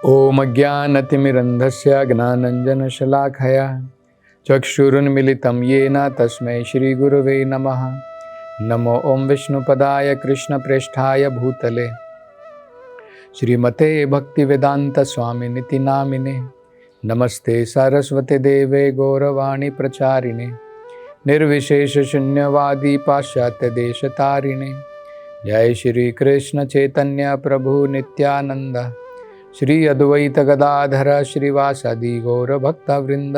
ओम अज्ञानतिमिरन्धस्य ज्ञानाञ्जनशलाखया चक्षुरुन्मिलितं येन तस्मै श्रीगुरवे नमः। नमो ओं विष्णुपदाय कृष्णप्रेष्ठाय भूतले श्रीमते भक्तिवेदान्तस्वामिनिति नामिने। नमस्ते सरस्वती देवे गौरवाणी प्रचारिणे निर्विशेषशून्यवादी पाश्चात्यदेशतारिणे। जय श्री कृष्ण चैतन्य प्रभु नित्यानंद श्री अद्वैत गदाधर श्रीवासादि गौर भक्तवृंद।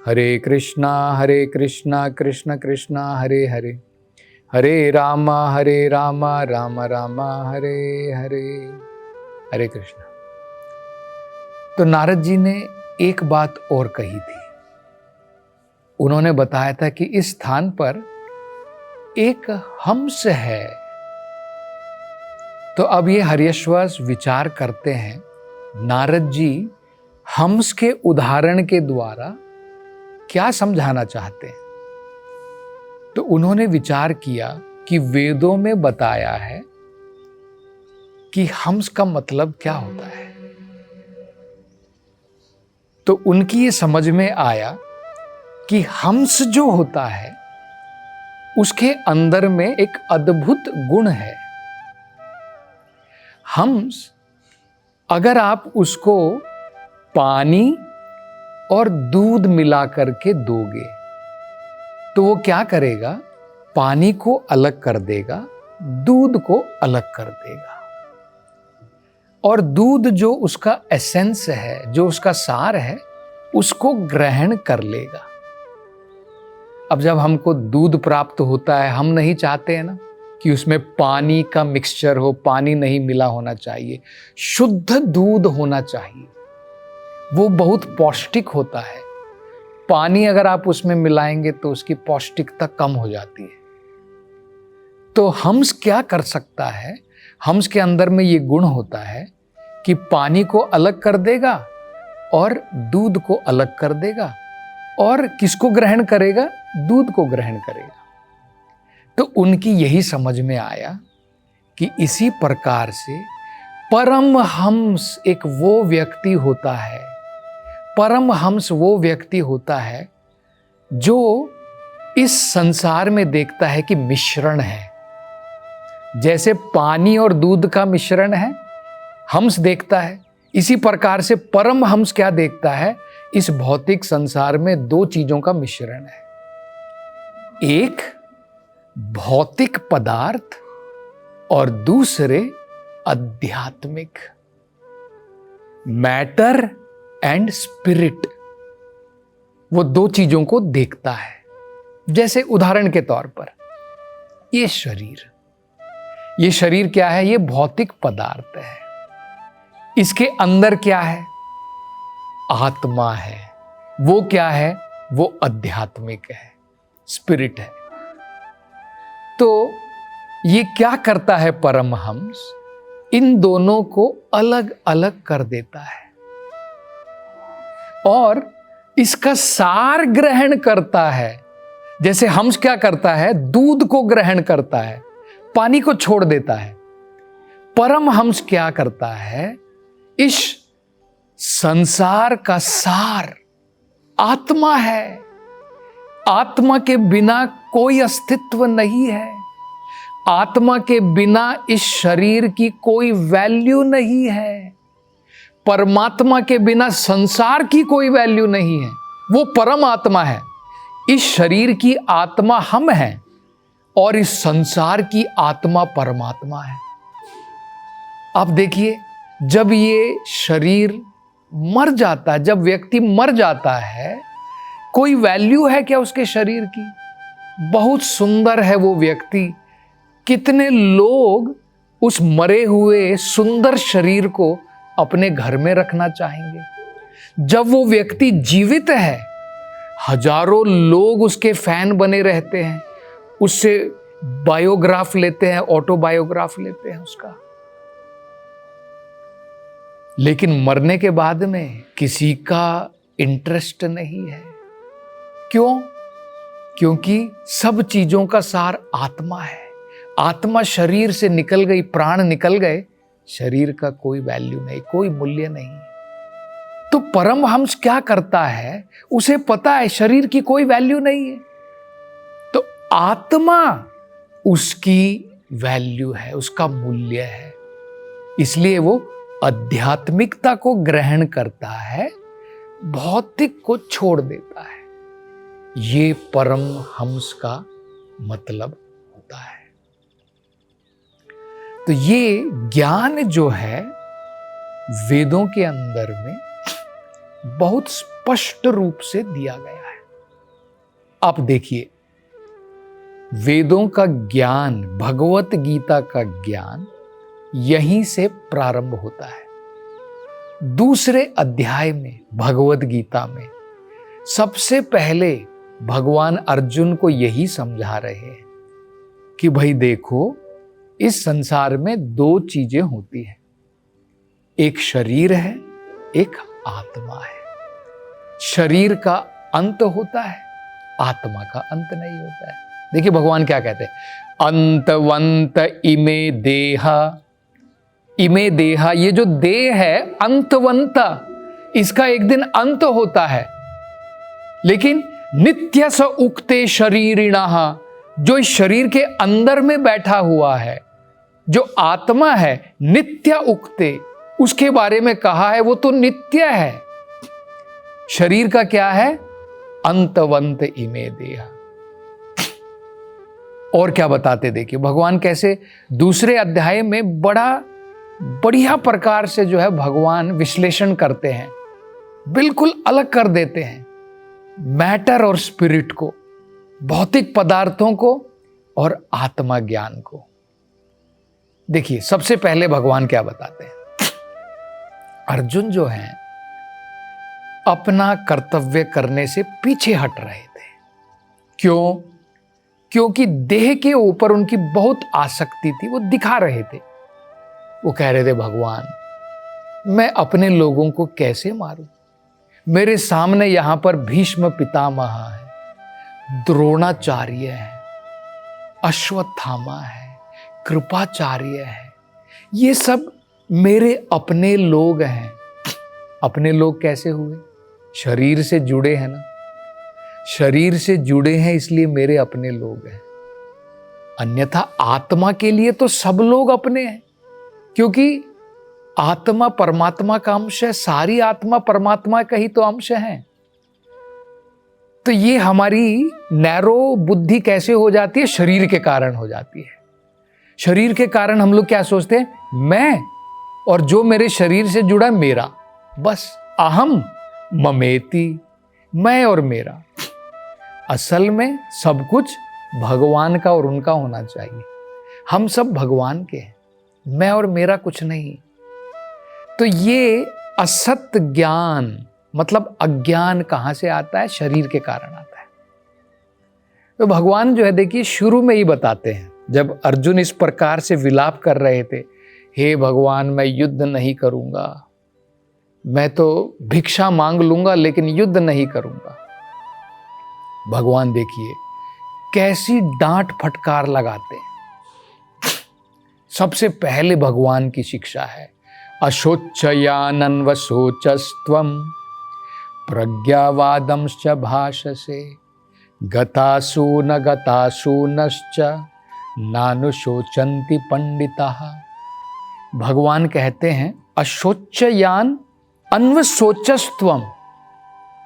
हरे कृष्णा कृष्ण कृष्ण हरे हरे, हरे राम राम राम हरे हरे। हरे कृष्ण। तो नारद जी ने एक बात और कही थी। उन्होंने बताया था कि इस स्थान पर एक हंस है। तो अब ये हर्यश्वास विचार करते हैं, नारद जी हंस के उदाहरण के द्वारा क्या समझाना चाहते हैं। तो उन्होंने विचार किया कि वेदों में बताया है कि हंस का मतलब क्या होता है। तो उनकी ये समझ में आया कि हंस जो होता है उसके अंदर में एक अद्भुत गुण है। हंस, अगर आप उसको पानी और दूध मिला करके दोगे तो वो क्या करेगा? पानी को अलग कर देगा, दूध को अलग कर देगा, और दूध जो उसका एसेंस है, जो उसका सार है, उसको ग्रहण कर लेगा। अब जब हमको दूध प्राप्त होता है, हम नहीं चाहते हैं ना कि उसमें पानी का मिक्सचर हो, पानी नहीं मिला होना चाहिए, शुद्ध दूध होना चाहिए। वो बहुत पौष्टिक होता है। पानी अगर आप उसमें मिलाएंगे तो उसकी पौष्टिकता कम हो जाती है। तो हंस क्या कर सकता है? हंस के अंदर में ये गुण होता है कि पानी को अलग कर देगा और दूध को अलग कर देगा, और किसको ग्रहण करेगा? दूध को ग्रहण करेगा। तो उनकी यही समझ में आया कि इसी प्रकार से परमहंस एक वो व्यक्ति होता है, परमहंस वो व्यक्ति होता है जो इस संसार में देखता है कि मिश्रण है। जैसे पानी और दूध का मिश्रण है, हंस देखता है, इसी प्रकार से परमहंस क्या देखता है? इस भौतिक संसार में दो चीजों का मिश्रण है। एक भौतिक पदार्थ और दूसरे आध्यात्मिक, मैटर एंड स्पिरिट। वो दो चीजों को देखता है। जैसे उदाहरण के तौर पर ये शरीर क्या है? ये भौतिक पदार्थ है। इसके अंदर क्या है? आत्मा है। वो क्या है? वो आध्यात्मिक है, स्पिरिट है। तो ये क्या करता है परमहंस? इन दोनों को अलग अलग कर देता है और इसका सार ग्रहण करता है। जैसे हंस क्या करता है? दूध को ग्रहण करता है, पानी को छोड़ देता है। परमहंस क्या करता है? इस संसार का सार आत्मा है। आत्मा के बिना कोई अस्तित्व नहीं है। आत्मा के बिना इस शरीर की कोई वैल्यू नहीं है। परमात्मा के बिना संसार की कोई वैल्यू नहीं है। वो परम आत्मा है। इस शरीर की आत्मा हम हैं और इस संसार की आत्मा परमात्मा है। अब देखिए, जब ये शरीर मर जाता है, जब व्यक्ति मर जाता है, कोई वैल्यू है क्या उसके शरीर की? बहुत सुंदर है वो व्यक्ति। कितने लोग उस मरे हुए सुंदर शरीर को अपने घर में रखना चाहेंगे। जब वो व्यक्ति जीवित है, हजारों लोग उसके फैन बने रहते हैं, उससे बायोग्राफ लेते हैं, ऑटोबायोग्राफ लेते हैं उसका। लेकिन मरने के बाद में किसी का इंटरेस्ट नहीं है। क्यों? क्योंकि सब चीजों का सार आत्मा है। आत्मा शरीर से निकल गई, प्राण निकल गए, शरीर का कोई वैल्यू नहीं, कोई मूल्य नहीं। तो परमहंस क्या करता है, उसे पता है शरीर की कोई वैल्यू नहीं है, तो आत्मा उसकी वैल्यू है, उसका मूल्य है। इसलिए वो आध्यात्मिकता को ग्रहण करता है, भौतिक को छोड़ देता है। ये परमहंस का मतलब होता है। तो ये ज्ञान जो है वेदों के अंदर में बहुत स्पष्ट रूप से दिया गया है। आप देखिए, वेदों का ज्ञान, भगवत गीता का ज्ञान यहीं से प्रारंभ होता है। दूसरे अध्याय में भगवत गीता में सबसे पहले भगवान अर्जुन को यही समझा रहे हैं कि भाई देखो, इस संसार में दो चीजें होती हैं, एक शरीर है, एक आत्मा है। शरीर का अंत होता है, आत्मा का अंत नहीं होता है। देखिए भगवान क्या कहते हैं, अंतवंत इमे देहा। इमे देहा, ये जो देह है अंतवंत, इसका एक दिन अंत होता है। लेकिन नित्य स उक्ते शरीरिणः, जो इस शरीर के अंदर में बैठा हुआ है, जो आत्मा है, नित्य उक्ते, उसके बारे में कहा है वो तो नित्य है। शरीर का क्या है, अंतवंत इमे देहा। और क्या बताते देखिए भगवान कैसे दूसरे अध्याय में बड़ा बढ़िया प्रकार से जो है भगवान विश्लेषण करते हैं, बिल्कुल अलग कर देते हैं मैटर और स्पिरिट को, भौतिक पदार्थों को और आत्मा ज्ञान को। देखिए सबसे पहले भगवान क्या बताते हैं, अर्जुन जो है अपना कर्तव्य करने से पीछे हट रहे थे। क्यों? क्योंकि देह के ऊपर उनकी बहुत आसक्ति थी, वो दिखा रहे थे। वो कह रहे थे भगवान, मैं अपने लोगों को कैसे मारूं? मेरे सामने यहां पर भीष्म पितामह है, द्रोणाचार्य है, अश्वत्थामा है, कृपाचार्य है, ये सब मेरे अपने लोग हैं। अपने लोग कैसे हुए? शरीर से जुड़े हैं ना, शरीर से जुड़े हैं इसलिए मेरे अपने लोग हैं। अन्यथा आत्मा के लिए तो सब लोग अपने हैं, क्योंकि आत्मा परमात्मा का अंश है, सारी आत्मा परमात्मा का ही तो अंश है। तो ये हमारी नैरो बुद्धि कैसे हो जाती है? शरीर के कारण हो जाती है। शरीर के कारण हम लोग क्या सोचते हैं, मैं और जो मेरे शरीर से जुड़ा मेरा, बस अहम ममेति, मैं और मेरा। असल में सब कुछ भगवान का और उनका होना चाहिए। हम सब भगवान के हैं, मैं और मेरा कुछ नहीं। तो ये असत्य ज्ञान मतलब अज्ञान कहां से आता है? शरीर के कारण आता है। तो भगवान जो है देखिए शुरू में ही बताते हैं, जब अर्जुन इस प्रकार से विलाप कर रहे थे, हे भगवान मैं युद्ध नहीं करूंगा, मैं तो भिक्षा मांग लूंगा लेकिन युद्ध नहीं करूंगा। भगवान देखिए कैसी डांट फटकार लगाते हैं। सबसे पहले भगवान की शिक्षा है, अशोचयानन्वशोचस्त्वं प्रज्ञावादंश्च भाषसे गतासु न गतासूनश्च नानुशोचन्ति पंडिताः। भगवान कहते हैं अशोचयान अन्वशोचस्त्वम,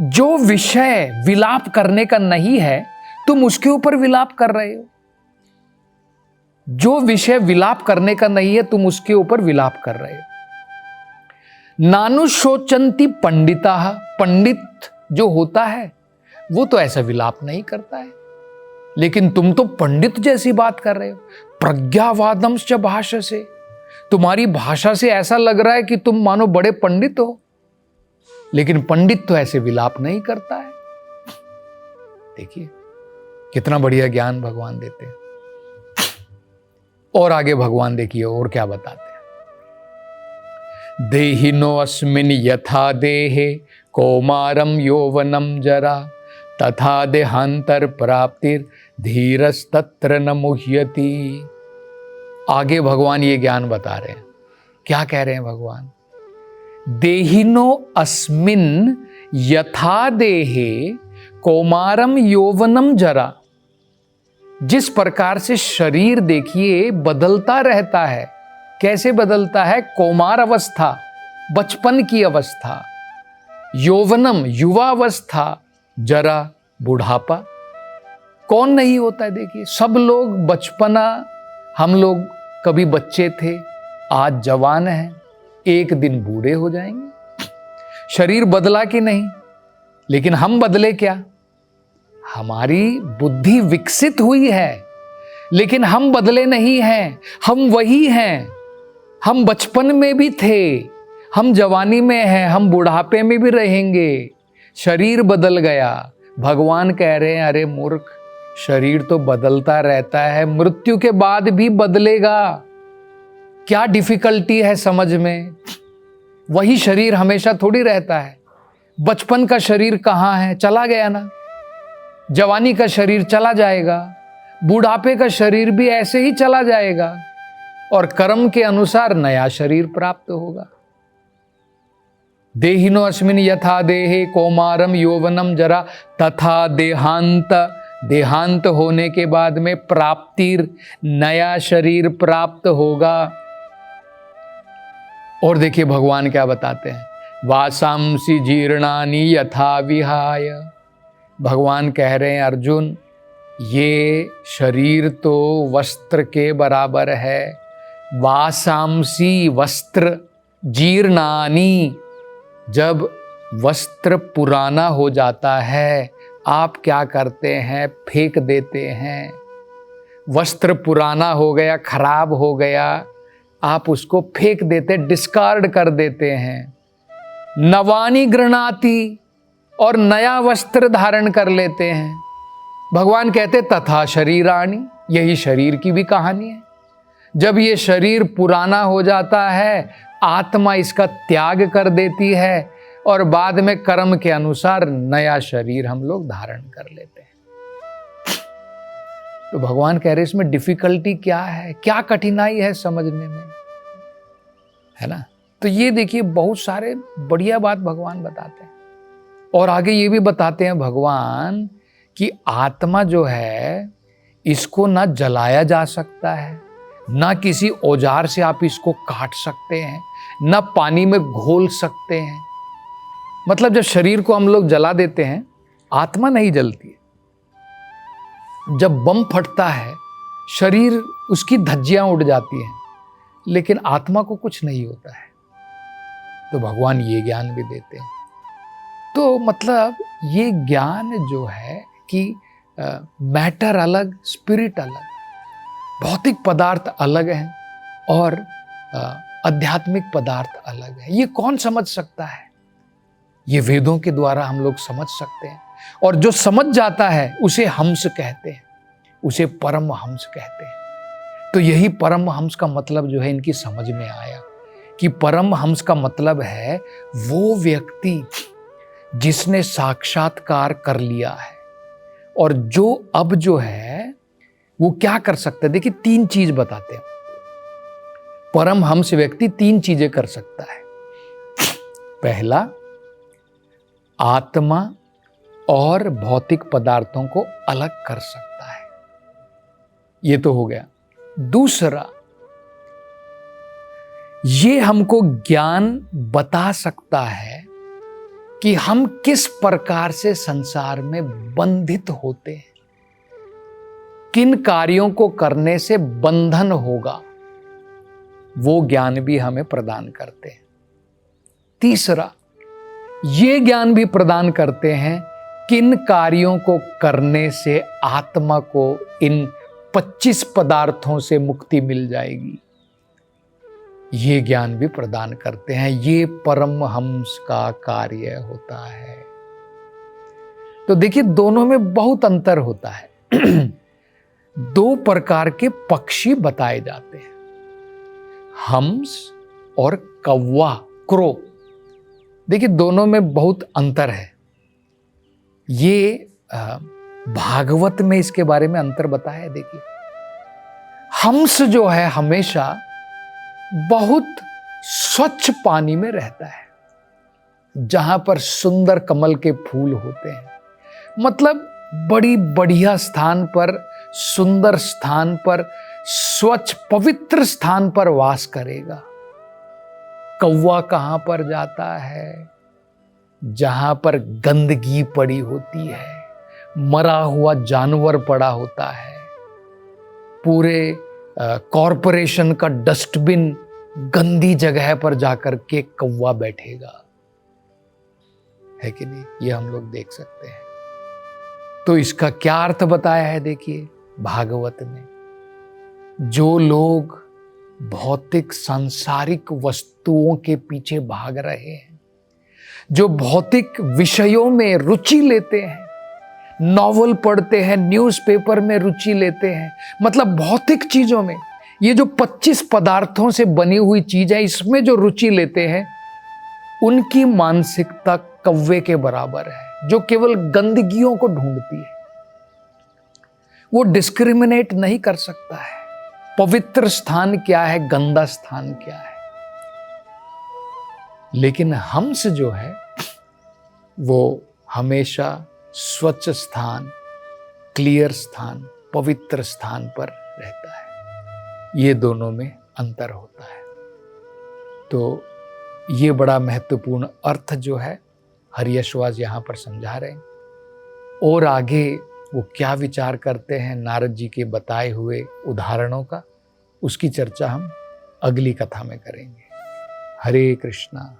जो विषय विलाप करने का नहीं है तुम उसके ऊपर विलाप कर रहे हो। जो विषय विलाप करने का नहीं है तुम उसके ऊपर विलाप कर रहे हो। नानुशोचन्ति पंडिताः, पंडित जो होता है वो तो ऐसा विलाप नहीं करता है, लेकिन तुम तो पंडित जैसी बात कर रहे हो। प्रज्ञावादंश्च भाषसे, तुम्हारी भाषा से ऐसा लग रहा है कि तुम मानो बड़े पंडित हो, लेकिन पंडित तो ऐसे विलाप नहीं करता है। देखिए कितना बढ़िया ज्ञान भगवान देते हैं। और आगे भगवान देखिए और क्या बताते हैं, देहिनो अस्मिन् यथा देहे कौमारम यौवनम जरा तथा देहांतर प्राप्तिर धीरस्तत्र न मुह्यति। आगे भगवान ये ज्ञान बता रहे हैं क्या कह रहे हैं भगवान? देहिनो अस्मिन यथा देहे कौमारम यौवनम जरा। जिस प्रकार से शरीर देखिए बदलता रहता है, कैसे बदलता है? कौमार अवस्था, बचपन की अवस्था, यौवनम युवावस्था, जरा बुढ़ापा। कौन नहीं होता है? देखिए सब लोग बचपना, हम लोग कभी बच्चे थे, आज जवान हैं, एक दिन बूढ़े हो जाएंगे। शरीर बदला कि नहीं? लेकिन हम बदले क्या? हमारी बुद्धि विकसित हुई है, लेकिन हम बदले नहीं हैं, हम वही हैं। हम बचपन में भी थे, हम जवानी में हैं, हम बुढ़ापे में भी रहेंगे। शरीर बदल गया। भगवान कह रहे हैं अरे मूर्ख, शरीर तो बदलता रहता है, मृत्यु के बाद भी बदलेगा। क्या डिफिकल्टी है समझ में? वही शरीर हमेशा थोड़ी रहता है। बचपन का शरीर कहाँ है? चला गया ना। जवानी का शरीर चला जाएगा, बुढ़ापे का शरीर भी ऐसे ही चला जाएगा, और कर्म के अनुसार नया शरीर प्राप्त होगा। देहिनो अस्मिन यथा देहे कौमारम यौवनम जरा तथा देहांत। देहांत होने के बाद में प्राप्तिर, नया शरीर प्राप्त होगा। और देखिए भगवान क्या बताते हैं, वासांसि जीर्णानि यथा विहाय। भगवान कह रहे हैं अर्जुन, ये शरीर तो वस्त्र के बराबर है। वासांसि वस्त्र, जीर्णानि, जब वस्त्र पुराना हो जाता है आप क्या करते हैं? फेंक देते हैं। वस्त्र पुराना हो गया, खराब हो गया, आप उसको फेंक देते, डिस्कार्ड कर देते हैं। नवानि गृह्णाति, और नया वस्त्र धारण कर लेते हैं। भगवान कहते तथा शरीराणि, यही शरीर की भी कहानी है। जब ये शरीर पुराना हो जाता है, आत्मा इसका त्याग कर देती है, और बाद में कर्म के अनुसार नया शरीर हम लोग धारण कर लेते हैं। तो भगवान कह रहे इसमें डिफिकल्टी क्या है, क्या कठिनाई है समझने में, है ना? तो ये देखिए बहुत सारे बढ़िया बात भगवान बताते हैं। और आगे ये भी बताते हैं भगवान कि आत्मा जो है इसको ना जलाया जा सकता है, ना किसी औजार से आप इसको काट सकते हैं, ना पानी में घोल सकते हैं। मतलब जब शरीर को हम लोग जला देते हैं, आत्मा नहीं जलती है। जब बम फटता है, शरीर उसकी धज्जियां उड़ जाती हैं, लेकिन आत्मा को कुछ नहीं होता है। तो भगवान ये ज्ञान भी देते हैं। तो मतलब ये ज्ञान जो है कि मैटर अलग, स्पिरिट अलग, भौतिक पदार्थ अलग हैं और आध्यात्मिक पदार्थ अलग है। ये कौन समझ सकता है? ये वेदों के द्वारा हम लोग समझ सकते हैं। और जो समझ जाता है उसे हंस कहते हैं, उसे परम हंस कहते हैं। तो यही परम हंस का मतलब जो है इनकी समझ में आया कि परम हंस का मतलब है वो व्यक्ति जिसने साक्षात्कार कर लिया है, और जो अब जो है वो क्या कर सकता है। देखिए 3 चीज बताते हैं। परम हंस व्यक्ति 3 चीजें कर सकता है। पहला, आत्मा और भौतिक पदार्थों को अलग कर सकता है, ये तो हो गया। दूसरा, ये हमको ज्ञान बता सकता है कि हम किस प्रकार से संसार में बंधित होते हैं, किन कार्यों को करने से बंधन होगा, वो ज्ञान भी हमें प्रदान करते हैं। तीसरा, ये ज्ञान भी प्रदान करते हैं किन कार्यों को करने से आत्मा को इन 25 पदार्थों से मुक्ति मिल जाएगी, ये ज्ञान भी प्रदान करते हैं। ये परम हंस का कार्य होता है। तो देखिए दोनों में बहुत अंतर होता है। 2 प्रकार के पक्षी बताए जाते हैं, हंस और कौवा, क्रो। देखिए दोनों में बहुत अंतर है। ये भागवत में इसके बारे में अंतर बताया है। देखिए हंस जो है हमेशा बहुत स्वच्छ पानी में रहता है, जहां पर सुंदर कमल के फूल होते हैं। मतलब बड़ी बढ़िया स्थान पर, सुंदर स्थान पर, स्वच्छ पवित्र स्थान पर वास करेगा। कौवा कहां पर जाता है? जहां पर गंदगी पड़ी होती है, मरा हुआ जानवर पड़ा होता है, पूरे कॉरपोरेशन का डस्टबिन गंदी जगह पर जाकर के कौवा बैठेगा, है कि नहीं? ये हम लोग देख सकते हैं। तो इसका क्या अर्थ बताया है देखिए भागवत में। जो लोग भौतिक सांसारिक वस्तुओं के पीछे भाग रहे हैं, जो भौतिक विषयों में रुचि लेते हैं, नॉवल पढ़ते हैं, न्यूज़पेपर में रुचि लेते हैं, मतलब भौतिक चीजों में, ये जो 25 पदार्थों से बनी हुई चीज है, इसमें जो रुचि लेते हैं, उनकी मानसिकता कौवे के बराबर है, जो केवल गंदगियों को ढूंढती है। वो डिस्क्रिमिनेट नहीं कर सकता है पवित्र स्थान क्या है, गंदा स्थान क्या है। लेकिन हंस जो है वो हमेशा स्वच्छ स्थान, क्लियर स्थान, पवित्र स्थान पर रहता है। ये दोनों में अंतर होता है। तो ये बड़ा महत्वपूर्ण अर्थ जो है हरियशवास यहाँ पर समझा रहे हैं। और आगे वो क्या विचार करते हैं नारद जी के बताए हुए उदाहरणों का, उसकी चर्चा हम अगली कथा में करेंगे। हरे कृष्णा।